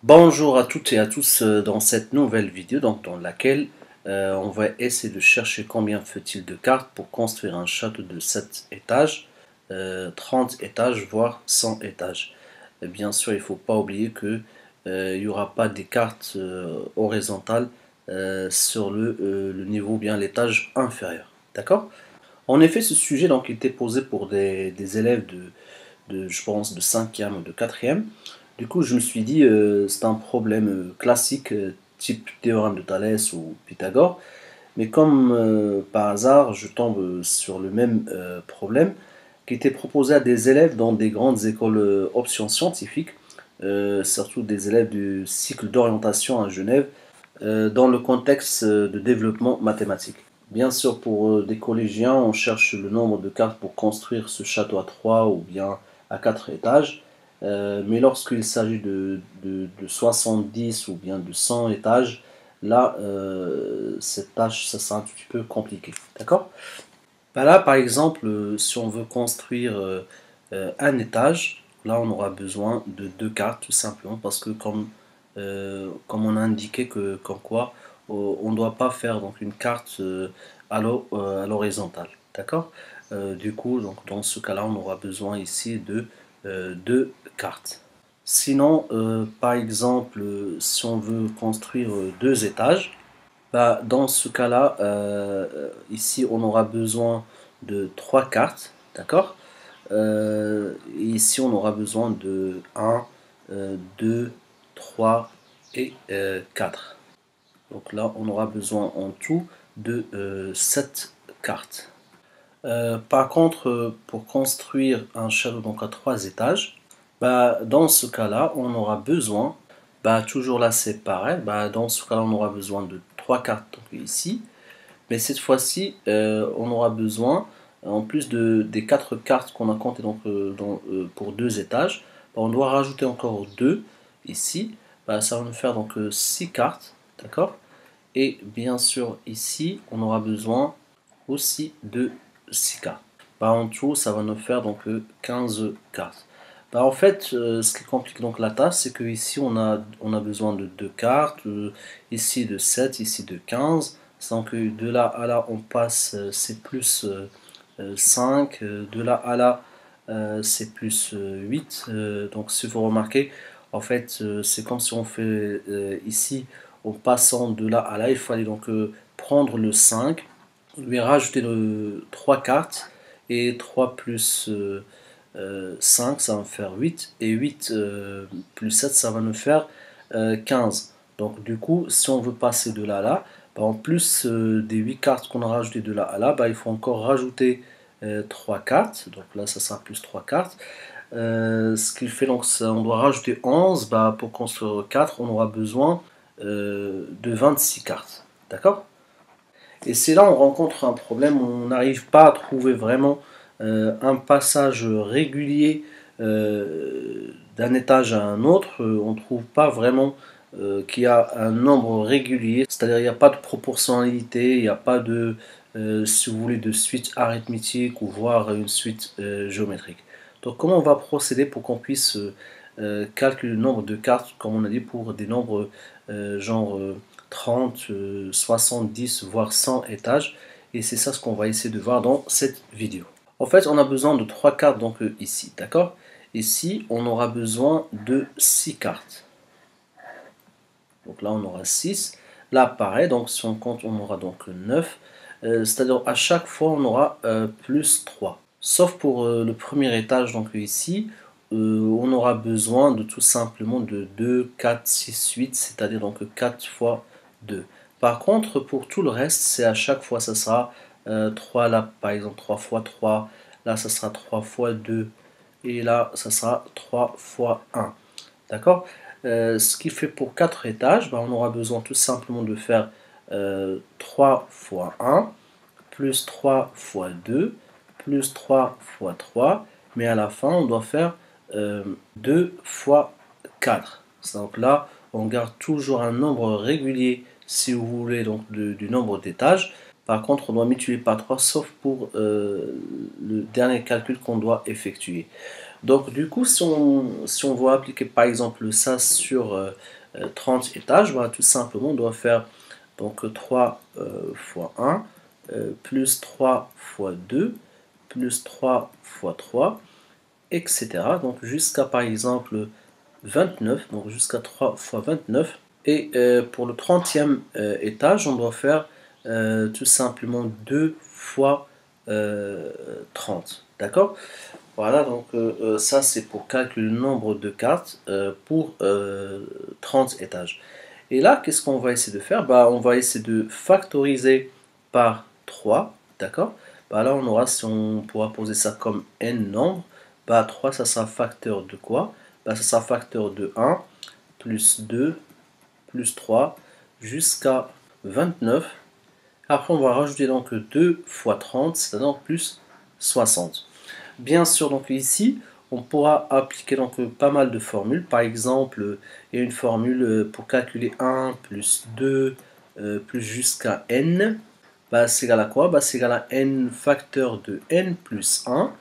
Bonjour à toutes et à tous dans cette nouvelle vidéo dans laquelle on va essayer de chercher combien faut-il de cartes pour construire un château de 7 étages, 30 étages voire 100 étages. Et bien sûr, il ne faut pas oublier que il n'y aura pas des cartes horizontales sur le niveau ou bien l'étage inférieur. D'accord? En effet, ce sujet donc était posé pour des élèves je pense, de cinquième ou de quatrième. Du coup, je me suis dit, c'est un problème classique, type théorème de Thalès ou Pythagore. Mais comme par hasard, je tombe sur le même problème qui était proposé à des élèves dans des grandes écoles options scientifiques, surtout des élèves du cycle d'orientation à Genève, dans le contexte de développement mathématique. Bien sûr, pour des collégiens, on cherche le nombre de cartes pour construire ce château à 3 ou bien à 4 étages. Mais lorsqu'il s'agit de 70 ou bien de 100 étages, là, cette tâche, ça sera un petit peu compliqué. D'accord? Bah là, par exemple, si on veut construire un étage, là, on aura besoin de deux cartes, tout simplement, parce que comme on a indiqué comme quoi, on ne doit pas faire donc, une carte à l'horizontale. D'accord? Du coup, donc, dans ce cas-là, on aura besoin ici de deux cartes. Sinon, par exemple, si on veut construire deux étages, bah, dans ce cas-là, ici, on aura besoin de trois cartes, d'accord? Ici, on aura besoin de un, 2, 3 et 4. Donc là, on aura besoin en tout de 7 cartes. Par contre, pour construire un château donc à 3 étages, bah, dans ce cas-là, on aura besoin, bah, toujours là c'est pareil, bah, dans ce cas-là, on aura besoin de 3 cartes donc ici, mais cette fois-ci, on aura besoin, en plus des 4 cartes qu'on a comptées donc, pour 2 étages, bah, on doit rajouter encore 2 ici, bah, ça va nous faire donc 6 cartes, d'accord? Et bien sûr, ici, on aura besoin aussi de 6 cartes. Bah, en tout, ça va nous faire donc 15 cartes. Bah, en fait, ce qui complique donc la tâche, c'est que ici on a besoin de 2 cartes, ici de 7, ici de 15. Sans que de là à là, on passe, c'est plus 5, de là à là, c'est plus 8. Donc, si vous remarquez, en fait, c'est comme si on fait ici, en passant de là à là, il fallait donc prendre le 5, lui rajouter 3 cartes, et 3 plus 5, ça va me faire 8, et 8 plus 7, ça va nous faire 15. Donc du coup, si on veut passer de là à là, bah, en plus des 8 cartes qu'on a rajoutées de là à là, bah, il faut encore rajouter 3 cartes. Donc là, ça sera plus 3 cartes. Ce qui fait donc, on doit rajouter 11. Bah, pour construire 4, on aura besoin de 26 cartes. D'accord? Et c'est là où on rencontre un problème, on n'arrive pas à trouver vraiment un passage régulier d'un étage à un autre. On ne trouve pas vraiment qu'il y a un nombre régulier, c'est-à-dire il n'y a pas de proportionnalité, il n'y a pas de, si vous voulez, de suite arithmétique ou voire une suite géométrique. Donc comment on va procéder pour qu'on puisse calculer le nombre de cartes, comme on a dit, pour des nombres genre 30, 70, voire 100 étages. Et c'est ça ce qu'on va essayer de voir dans cette vidéo. En fait, on a besoin de 3 cartes donc ici, d'accord? Ici, on aura besoin de 6 cartes. Donc là, on aura 6. Là, pareil, donc si on compte, on aura donc 9. C'est-à-dire à chaque fois, on aura plus 3. Sauf pour le premier étage, donc ici, on aura besoin de tout simplement de 2, 4, 6, 8, c'est-à-dire donc 4 fois 2. Par contre, pour tout le reste, c'est à chaque fois, ça sera 3 là, par exemple 3 fois 3, là, ça sera 3 fois 2, et là, ça sera 3 fois 1. D'accord? Ce qui fait pour 4 étages, ben, on aura besoin tout simplement de faire 3 fois 1, plus 3 fois 2, plus 3 fois 3, mais à la fin, on doit faire 2 fois 4. Donc là, on garde toujours un nombre régulier, si vous voulez, donc du nombre d'étages. Par contre, on doit multiplier par 3, sauf pour le dernier calcul qu'on doit effectuer. Donc du coup, si on veut appliquer par exemple ça sur 30 étages, bah, tout simplement on doit faire donc 3 fois 1 plus 3 fois 2 plus 3 fois 3, etc. Donc jusqu'à par exemple 29, donc jusqu'à 3 fois 29. Et pour le 30e étage, on doit faire tout simplement 2 fois 30. D'accord? Voilà, donc ça c'est pour calculer le nombre de cartes pour 30 étages. Et là, qu'est-ce qu'on va essayer de faire? Bah, on va essayer de factoriser par 3, d'accord? Bah, là, on aura, si on pourra poser ça comme n nombre, bah, 3, ça sera facteur de quoi? Bah, ça sera facteur de 1, plus 2, plus 3, jusqu'à 29. Après, on va rajouter donc 2 fois 30, c'est-à-dire plus 60. Bien sûr, donc ici, on pourra appliquer donc pas mal de formules. Par exemple, il y a une formule pour calculer 1 plus 2 plus jusqu'à n. Bah, c'est égal à quoi? Bah, c'est égal à n facteur de n plus 1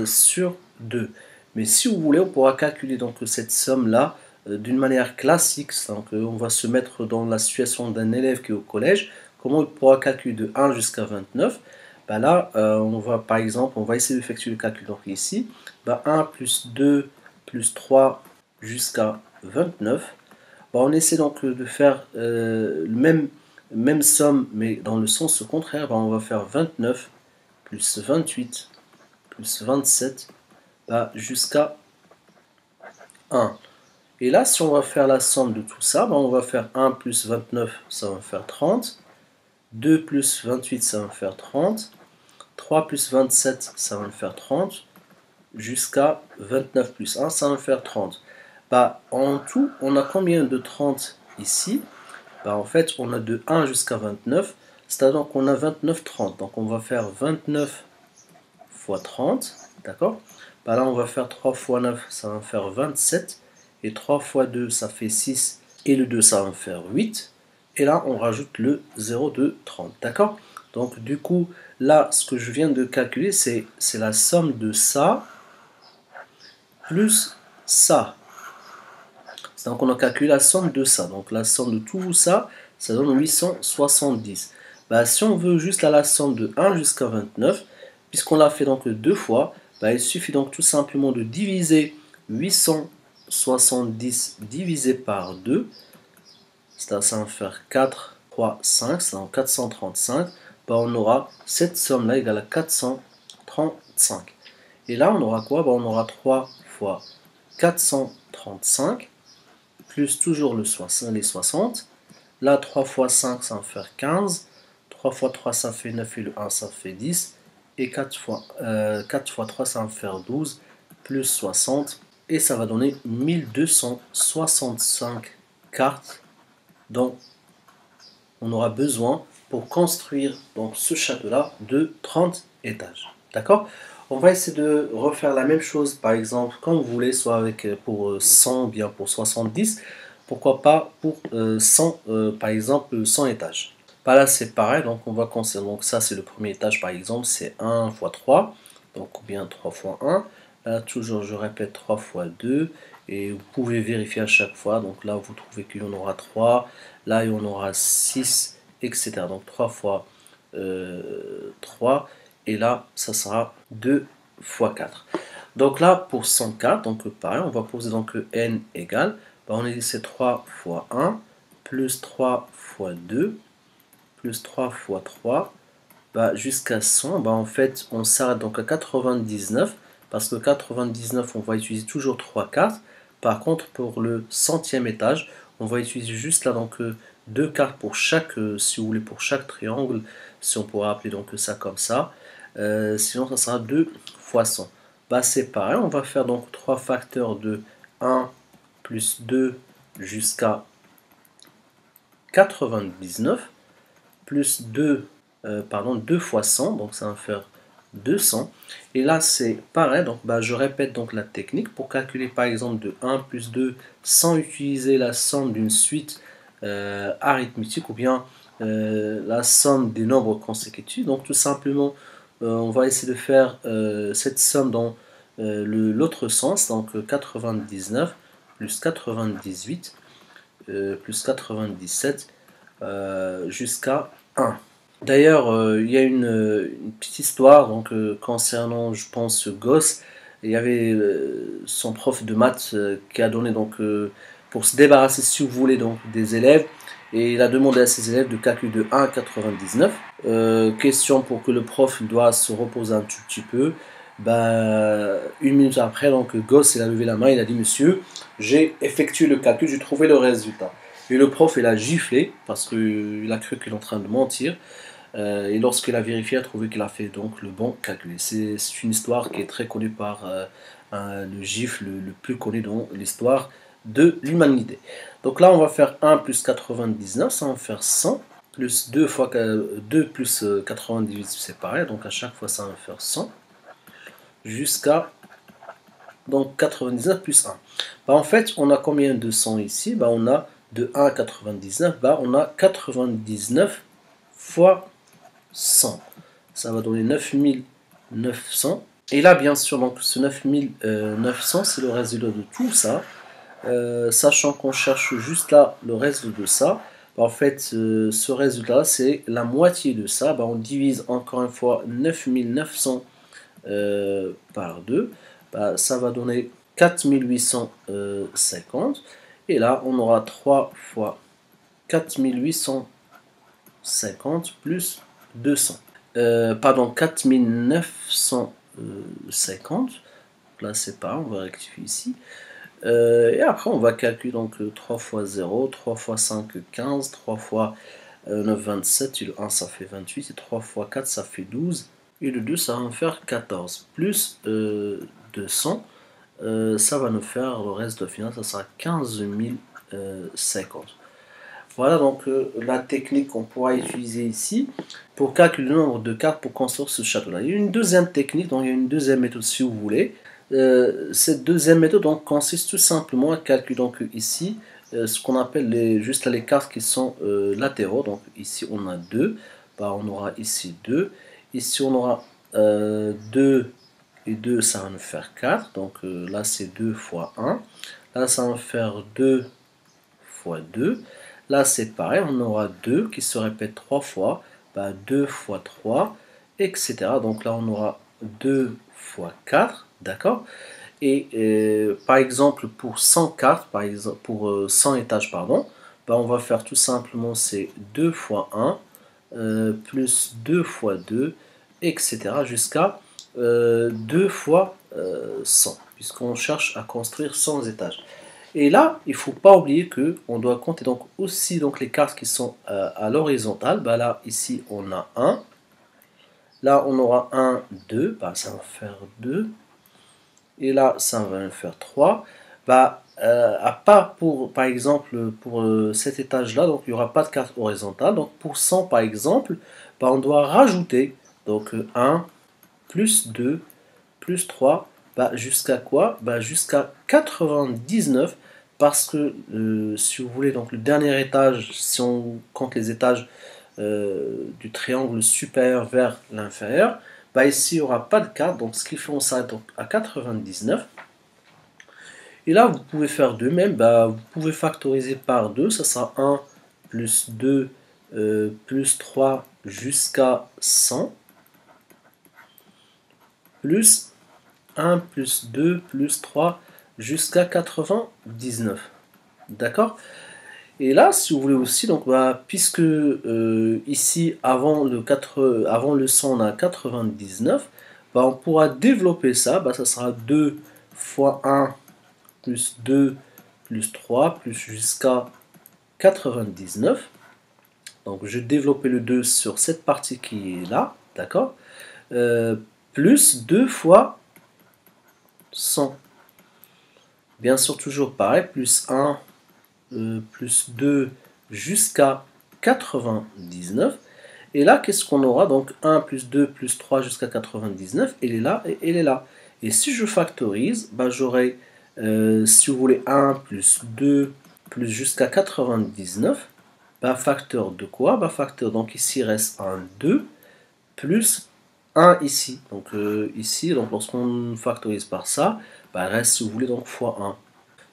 sur 2. Mais si vous voulez, on pourra calculer donc cette somme-là d'une manière classique. Donc, on va se mettre dans la situation d'un élève qui est au collège. Comment il pourra calculer de 1 jusqu'à 29? Bah là, on va par exemple, on va essayer d'effectuer le calcul. Donc ici, bah 1 plus 2 plus 3 jusqu'à 29. Bah on essaie donc de faire même somme, mais dans le sens contraire. Bah on va faire 29 plus 28 plus 27 bah, jusqu'à 1. Et là, si on va faire la somme de tout ça, bah on va faire 1 plus 29, ça va faire 30. 2 plus 28, ça va faire 30. 3 plus 27, ça va me faire 30, jusqu'à 29 plus 1, ça va me faire 30. Bah, en tout, on a combien de 30 ici? Bah, en fait, on a de 1 jusqu'à 29, c'est-à-dire qu'on a 29 30. Donc on va faire 29 fois 30, d'accord? Bah, là, on va faire 3 fois 9, ça va me faire 27, et 3 fois 2, ça fait 6, et le 2, ça va me faire 8. Et là, on rajoute le 0 de 30, d'accord? Donc du coup, là, ce que je viens de calculer, c'est la somme de ça plus ça. Donc on a calculé la somme de ça. Donc la somme de tout ça, ça donne 870. Bah, si on veut juste la somme de 1 jusqu'à 29, puisqu'on l'a fait donc deux fois, bah, il suffit donc tout simplement de diviser 870 divisé par 2. Ça va faire 4, 3, 5, c'est donc 435. Bah, on aura cette somme-là égale à 435. Et là, on aura quoi? Bah, on aura 3 fois 435, plus toujours les 60. Là, 3 fois 5, ça va faire 15. 3 fois 3, ça fait 9, et le 1, ça fait 10. Et 4 fois 3, ça va faire 12, plus 60. Et ça va donner 1265 cartes dont on aura besoin pour construire donc ce château-là de 30 étages. D'accord? On va essayer de refaire la même chose, par exemple, quand vous voulez, soit avec pour 100 ou bien pour 70. Pourquoi pas pour 100, par exemple, 100 étages. Bah là, c'est pareil, donc on va considérer, donc ça c'est le premier étage, par exemple, c'est 1 fois 3, donc ou bien 3 fois 1. Là, toujours, je répète, 3 fois 2, et vous pouvez vérifier à chaque fois. Donc là, vous trouvez qu'il y en aura 3, là, il y en aura 6, etc. Donc 3 fois 3, et là, ça sera 2 fois 4. Donc là, pour 104, donc pareil, on va poser donc n égale, bah, on a dit c'est 3 fois 1, plus 3 fois 2, plus 3 fois 3, bah, jusqu'à 100, bah, en fait, on s'arrête donc à 99, parce que 99, on va utiliser toujours 3 cartes. Par contre, pour le centième étage, on va utiliser juste là donc 2 cartes pour chaque, si vous voulez, pour chaque triangle, si on pourrait appeler donc ça comme ça. Sinon, ça sera 2 fois 100. Bah, c'est pareil, on va faire donc 3 facteurs de 1 plus 2 jusqu'à 99, plus 2 2 fois 100, donc ça va faire 200. Et là, c'est pareil, donc bah, je répète donc la technique pour calculer par exemple de 1 plus 2 sans utiliser la somme d'une suite arithmétique ou bien la somme des nombres consécutifs. Donc tout simplement, on va essayer de faire cette somme dans l'autre sens, donc 99 plus 98 plus 97 jusqu'à 1. D'ailleurs, il y a une petite histoire donc, concernant, je pense, ce gosse. Il y avait son prof de maths qui a donné, donc, pour se débarrasser, si vous voulez, donc, des élèves, et il a demandé à ses élèves de calculer de 1 à 99. Question pour que le prof doit se reposer un tout petit peu. Bah, une minute après, donc, le gosse il a levé la main, il a dit: Monsieur, j'ai effectué le calcul, j'ai trouvé le résultat. Et le prof il a giflé parce qu'il a cru qu'il est en train de mentir. Et lorsqu'il a vérifié, il a trouvé qu'il a fait donc le bon calcul. C'est une histoire qui est très connue par le gif le plus connu dans l'histoire de l'humanité. Donc là, on va faire 1 plus 99, ça va faire 100, plus 2 fois 2 plus 98, c'est pareil, donc à chaque fois ça va faire 100, jusqu'à donc 99 plus 1. Bah, en fait, on a combien de 100 ici? Bah, on a de 1 à 99, bah, on a 99 fois 100. Ça va donner 9900. Et là, bien sûr, donc, ce 9900, c'est le résultat de tout ça. Sachant qu'on cherche juste là le reste de ça. Bah, en fait, ce résultat, c'est la moitié de ça. Bah, on divise encore une fois 9900 par 2. Bah, ça va donner 4850. Et là, on aura 3 fois 4850 plus 200. Pardon, 4950. Là, c'est pas, on va rectifier ici. Et après, on va calculer donc 3 fois 0, 3 fois 5, 15, 3 fois 9, 27, et le 1, ça fait 28, et 3 fois 4, ça fait 12, et le 2, ça va nous faire 14, plus 200, ça va nous faire, le reste de final, ça sera 15 050. Voilà donc la technique qu'on pourra utiliser ici pour calculer le nombre de cartes pour construire ce château-là. Il y a une deuxième technique, donc il y a une deuxième méthode si vous voulez. Cette deuxième méthode donc, consiste tout simplement à calculer donc, ici ce qu'on appelle juste les cartes qui sont latéraux. Donc ici on a 2, bah, on aura ici 2, ici on aura 2 et 2, ça va nous faire 4, donc là c'est 2 fois 1, là ça va faire 2 fois 2. Là, c'est pareil, on aura 2 qui se répètent 3 fois, bah, 2 fois 3, etc. Donc là, on aura 2 fois 4, d'accord. Et par exemple, pour 100 cartes, par exemple, pour 100 étages, pardon, bah, on va faire tout simplement c'est 2 fois 1, plus 2 fois 2, etc. jusqu'à 2 fois 100, puisqu'on cherche à construire 100 étages. Et là, il ne faut pas oublier qu'on doit compter donc aussi donc les cartes qui sont à l'horizontale. Bah là, ici, on a 1. Là, on aura 1, 2. Bah, ça va faire 2. Et là, ça va faire 3. Bah, à part pour, par exemple, pour cet étage-là, donc il n'y aura pas de carte horizontale. Donc pour 100, par exemple, bah, on doit rajouter donc 1 plus 2 plus 3, bah, jusqu'à quoi? Bah, jusqu'à 99, parce que si vous voulez, donc le dernier étage, si on compte les étages du triangle supérieur vers l'inférieur, bah, ici il n'y aura pas de carte, donc ce qui fait on s'arrête donc à 99. Et là, vous pouvez faire de même, bah, vous pouvez factoriser par 2, ça sera 1 plus 2 plus 3 jusqu'à 100, plus 1 plus 2 plus 3 jusqu'à 99. D'accord? Et là, si vous voulez aussi, donc, bah, puisque ici, avant le 100, on a 99, bah, on pourra développer ça. Bah, ça sera 2 fois 1 plus 2 plus 3 plus jusqu'à 99. Donc, je vais développer le 2 sur cette partie qui est là. D'accord? Plus 2 fois 100. Bien sûr, toujours pareil, plus 1, plus 2 jusqu'à 99. Et là, qu'est-ce qu'on aura? Donc 1 plus 2 plus 3 jusqu'à 99, elle est là et elle est là. Et si je factorise, bah, j'aurai, si vous voulez, 1 plus 2 plus jusqu'à 99. Bah, facteur de quoi? Bah, facteur, donc ici il reste un 2 plus 1 ici. Donc ici, donc lorsqu'on factorise par ça, bah, reste, si vous voulez, donc fois 1.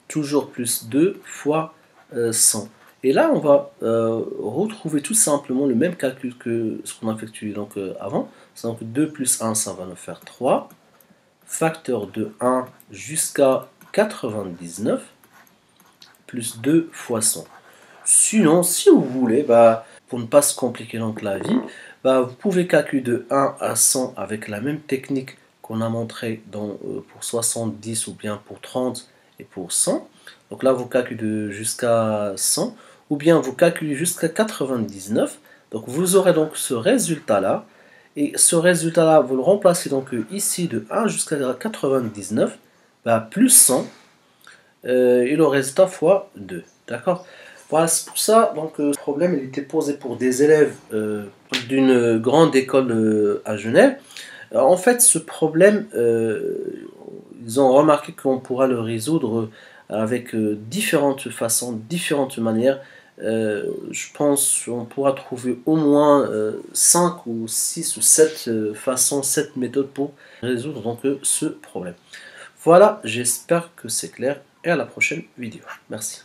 Toujours plus 2 fois 100. Et là, on va retrouver tout simplement le même calcul que ce qu'on a effectué donc, avant. Donc 2 plus 1, ça va nous faire 3. Facteur de 1 jusqu'à 99 plus 2 fois 100. Sinon, si vous voulez, bah, pour ne pas se compliquer donc la vie, bah, vous pouvez calculer de 1 à 100 avec la même technique qu'on a montré pour 70 ou bien pour 30 et pour 100. Donc là, vous calculez jusqu'à 100 ou bien vous calculez jusqu'à 99. Donc vous aurez donc ce résultat-là. Et ce résultat-là, vous le remplacez donc ici de 1 jusqu'à 99, bah, plus 100, et le résultat fois 2. D'accord? Voilà, c'est pour ça, donc ce problème il était posé pour des élèves d'une grande école à Genève. En fait, ce problème, ils ont remarqué qu'on pourra le résoudre avec différentes façons, différentes manières. Je pense qu'on pourra trouver au moins 5 ou 6 ou 7 façons, 7 méthodes pour résoudre donc, ce problème. Voilà, j'espère que c'est clair et à la prochaine vidéo. Merci.